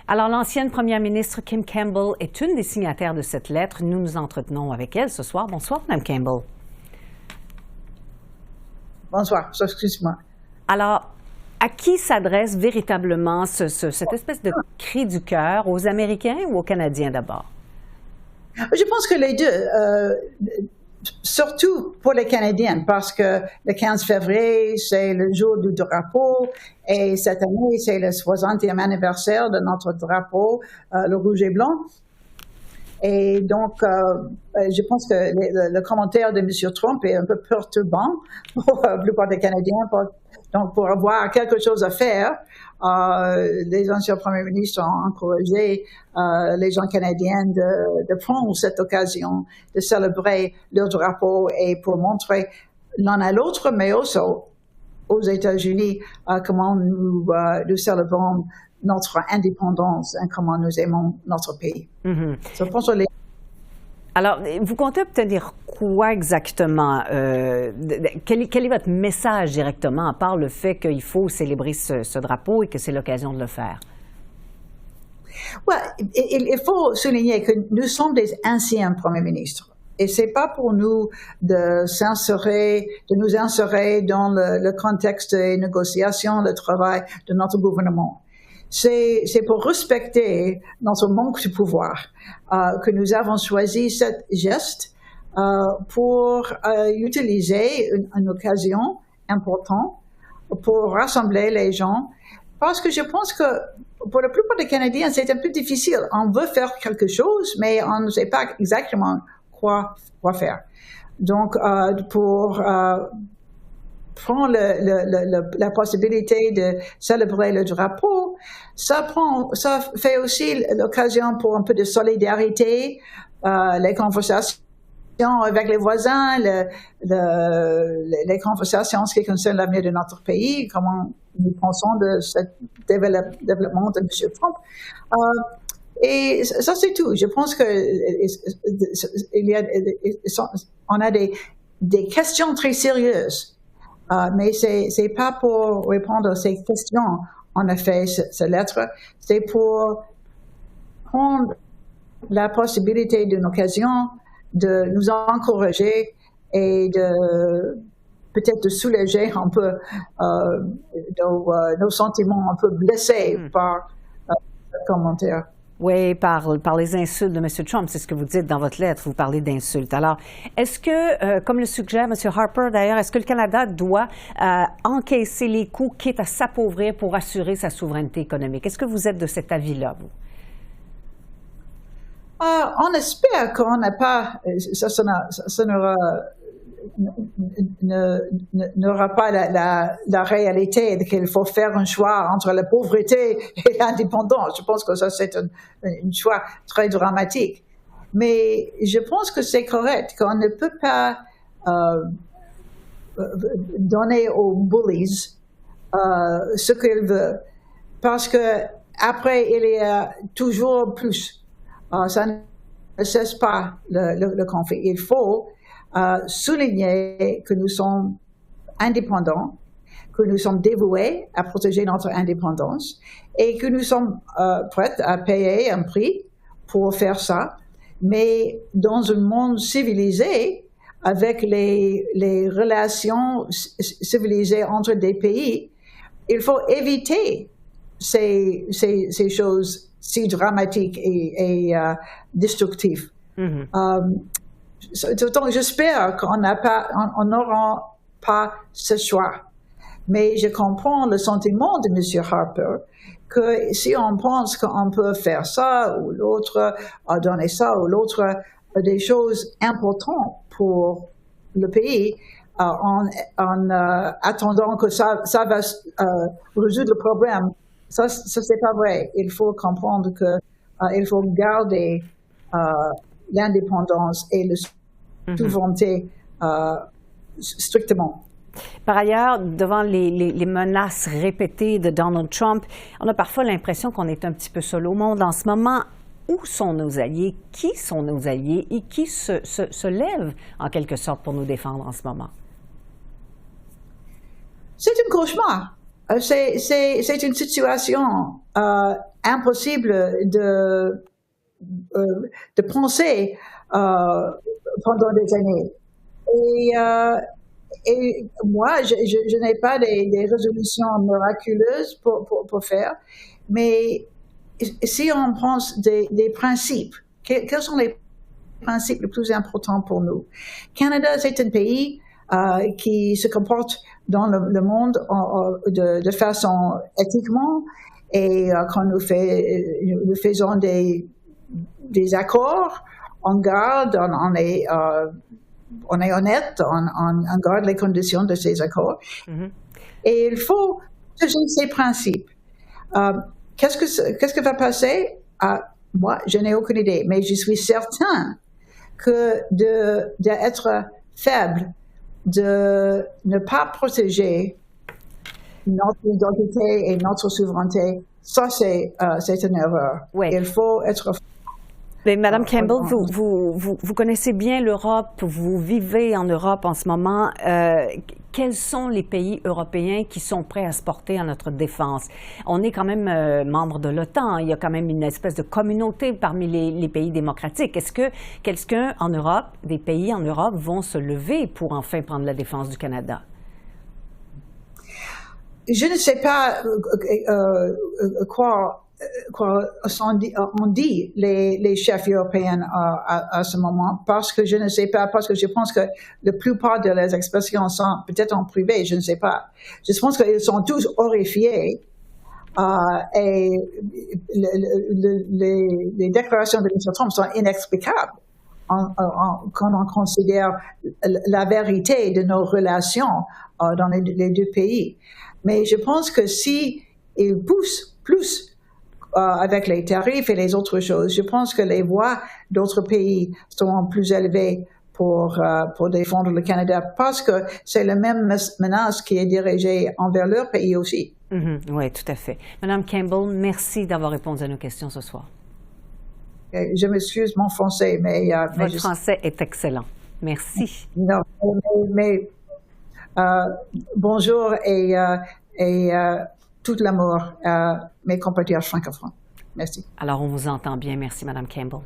Alors, l'ancienne première ministre Kim Campbell est une des signataires de cette lettre. Nous nous entretenons avec elle ce soir. Bonsoir, Mme Campbell. Bonsoir, excuse-moi. Alors, à qui s'adresse véritablement cette espèce de cri du cœur, aux Américains ou aux Canadiens d'abord? Je pense que les deux, surtout pour les Canadiens, parce que le 15 février, c'est le jour du drapeau, et cette année, c'est le 60e anniversaire de notre drapeau, le rouge et blanc. Et donc, je pense que le commentaire de M. Trump est un peu perturbant pour la plupart des Canadiens. Donc, pour avoir quelque chose à faire, les anciens premiers ministres ont encouragé les gens canadiens de prendre cette occasion de célébrer leur drapeau et pour montrer l'un à l'autre, mais aussi aux États-Unis, comment nous célébrons notre indépendance et comment nous aimons notre pays. Mm-hmm. Je pense que Alors, vous comptez obtenir quoi exactement? Quel est votre message directement, à part le fait qu'il faut célébrer ce drapeau et que c'est l'occasion de le faire? Ouais, il faut souligner que nous sommes des anciens premiers ministres. Et c'est pas pour nous de nous insérer dans le contexte des négociations, le travail de notre gouvernement. C'est pour respecter notre manque de pouvoir que nous avons choisi ce geste pour utiliser une occasion importante pour rassembler les gens. Parce que je pense que pour la plupart des Canadiens, c'est un peu difficile. On veut faire quelque chose, mais on ne sait pas exactement quoi faire. Donc, pour prendre la possibilité de célébrer le drapeau, ça fait aussi l'occasion pour un peu de solidarité, les conversations avec les voisins, les conversations en ce qui concerne l'avenir de notre pays, comment nous pensons de ce développement de M. Trump. Et ça, c'est tout. Je pense que on a des questions très sérieuses. Mais c'est pas pour répondre à ces questions, on a fait cette lettre. C'est pour prendre la possibilité d'une occasion de nous encourager et de peut-être de soulager un peu nos sentiments un peu blessés par le commentaire. Oui, par les insultes de M. Trump, c'est ce que vous dites dans votre lettre, vous parlez d'insultes. Alors, est-ce que, comme le suggère M. Harper d'ailleurs, est-ce que le Canada doit encaisser les coûts, quitte à s'appauvrir pour assurer sa souveraineté économique? Est-ce que vous êtes de cet avis-là, vous? On espère qu'on n'a pas, ça n'aura pas la réalité qu'il faut faire un choix entre la pauvreté et l'indépendance. Je pense que ça, c'est un choix très dramatique. Mais je pense que c'est correct, qu'on ne peut pas donner aux bullies ce qu'ils veulent, parce que après, il y a toujours plus. Ça ne cesse pas le conflit. Il faut souligner que nous sommes indépendants, que nous sommes dévoués à protéger notre indépendance et que nous sommes prêts à payer un prix pour faire ça. Mais dans un monde civilisé, avec les relations civilisées entre des pays, il faut éviter ces choses si dramatiques et destructives. Mm-hmm. Donc, j'espère qu'on n'aura pas ce choix. Mais je comprends le sentiment de M. Harper que si on pense qu'on peut faire ça ou l'autre, donner ça ou l'autre, des choses importantes pour le pays, en attendant que ça va résoudre le problème, ça c'est pas vrai. Il faut comprendre qu'il faut garder l'indépendance et la souveraineté strictement. Par ailleurs, devant les menaces répétées de Donald Trump, on a parfois l'impression qu'on est un petit peu seul au monde en ce moment. Où sont nos alliés? Qui sont nos alliés? Et qui se lèvent en quelque sorte pour nous défendre en ce moment? C'est un cauchemar. C'est une situation impossible de penser pendant des années. Et moi, je n'ai pas des résolutions miraculeuses pour faire, mais si on pense des principes, quels sont les principes les plus importants pour nous? Canada, c'est un pays qui se comporte dans le monde de façon éthiquement, et quand nous faisons des accords, on garde, on est honnête, on garde les conditions de ces accords. Mm-hmm. Et il faut protéger ces principes. Qu'est-ce que va passer? Moi, je n'ai aucune idée, mais je suis certain que d'être faible, de ne pas protéger notre identité et notre souveraineté, ça c'est une erreur. Oui. Il faut être. Mais Madame Campbell, vous connaissez bien l'Europe, vous vivez en Europe en ce moment. Quels sont les pays européens qui sont prêts à se porter à notre défense? On est quand même membre de l'OTAN. Il y a quand même une espèce de communauté parmi les pays démocratiques. Est-ce que quelqu'un en Europe, des pays en Europe, vont se lever pour enfin prendre la défense du Canada? Je ne sais pas quoi on dit les chefs européens à ce moment, parce que je ne sais pas, parce que je pense que la plupart de les expressions sont peut-être en privé, je ne sais pas. Je pense qu'ils sont tous horrifiés et les déclarations de M. Trump sont inexplicables quand on considère la vérité de nos relations dans les deux pays. Mais je pense que si ils poussent plus avec les tarifs et les autres choses, je pense que les voix d'autres pays seront plus élevées pour défendre le Canada, parce que c'est la même menace qui est dirigée envers leur pays aussi. Mm-hmm. Oui, tout à fait. Madame Campbell, merci d'avoir répondu à nos questions ce soir. Je m'excuse mon français, mais... Votre français est excellent. Merci. Non, mais bonjour et tout l'amour à mes compatriotes francophones. Merci. Alors, on vous entend bien. Merci, Madame Campbell.